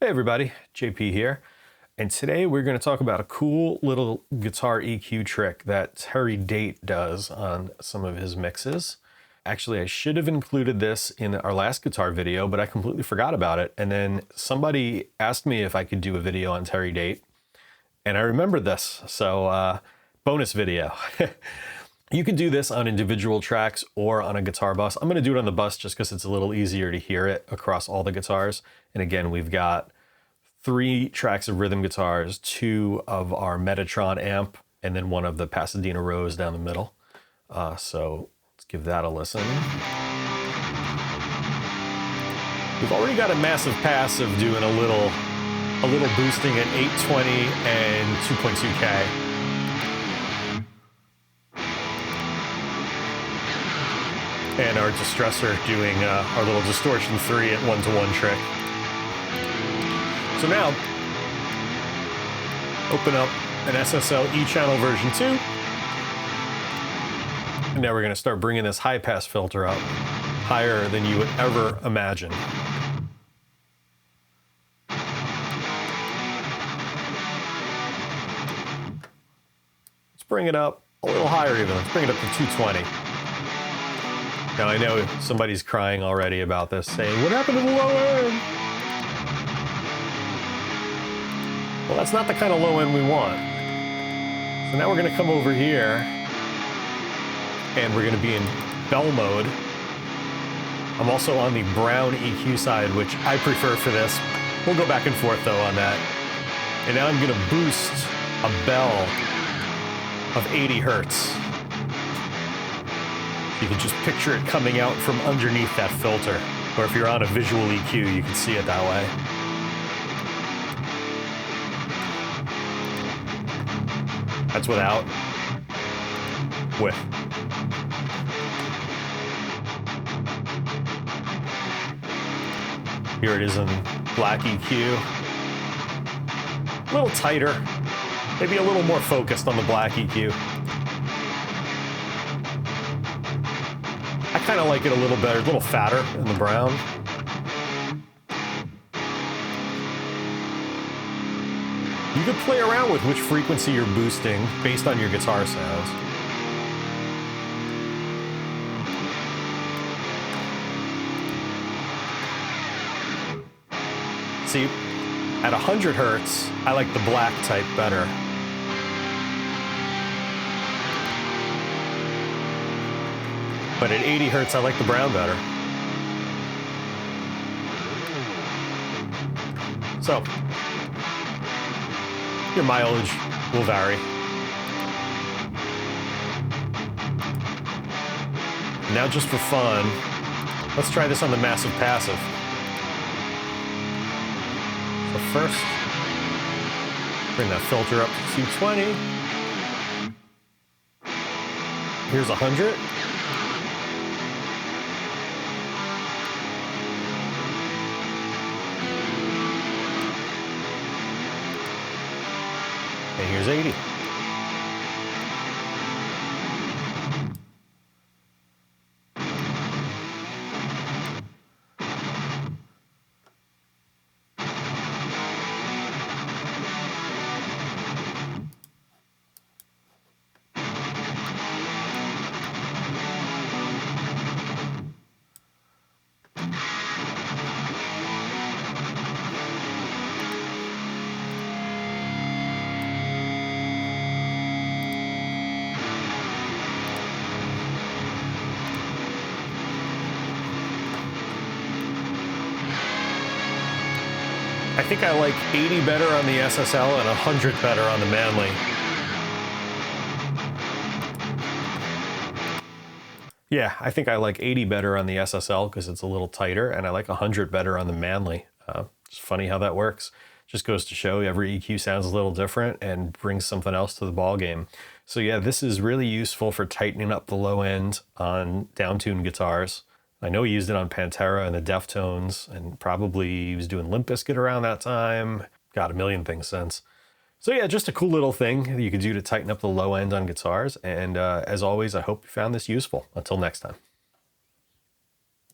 Hey everybody, JP here, and today we're going to talk about a cool little guitar EQ trick that Terry Date does on some of his mixes. Actually, I should have included this in our last guitar video, but I completely forgot about it. And then somebody asked me if I could do a video on Terry Date, and I remembered this, so bonus video. You can do this on individual tracks or on a guitar bus. I'm going to do it on the bus just because it's a little easier to hear it across all the guitars. And again, we've got 3 tracks of rhythm guitars, 2 of our Metatron amp, and then 1 of the Pasadena Rose down the middle. So let's give that a listen. We've already got a massive pass of doing a little boosting at 820 and 2.2K. And our distressor doing our little distortion 3 at 1-to-1 trick. So now, open up an SSL E-channel version 2. And now we're going to start bringing this high pass filter up higher than you would ever imagine. Let's bring it up a little higher even. Let's bring it up to 220. Now I know somebody's crying already about this, saying, what happened to the low end? Well, that's not the kind of low end we want. So now we're going to come over here, and we're going to be in bell mode. I'm also on the brown EQ side, which I prefer for this. We'll go back and forth, though, on that. And now I'm going to boost a bell of 80 hertz. You can just picture it coming out from underneath that filter. Or if you're on a visual EQ, you can see it that way. That's without. With. Here it is in black EQ. A little tighter. Maybe a little more focused on the black EQ. I kind of like it a little better, a little fatter in the brown. You could play around with which frequency you're boosting based on your guitar sounds. See, at 100 hertz, I like the black type better. But at 80 hertz, I like the brown better. So, your mileage will vary. Now, just for fun, let's try this on the massive passive. So first, bring that filter up to 220. Here's 100. And here's 80. I think I like 80 better on the SSL and 100 better on the Manly. Yeah, I think I like 80 better on the SSL because it's a little tighter, and I like 100 better on the Manly. It's funny how that works. Just goes to show every EQ sounds a little different and brings something else to the ball game. So yeah, this is really useful for tightening up the low end on downtuned guitars. I know he used it on Pantera and the Deftones, and probably he was doing Limp Bizkit around that time. Got a million things since. So yeah, just a cool little thing that you could do to tighten up the low end on guitars. And as always, I hope you found this useful. Until next time.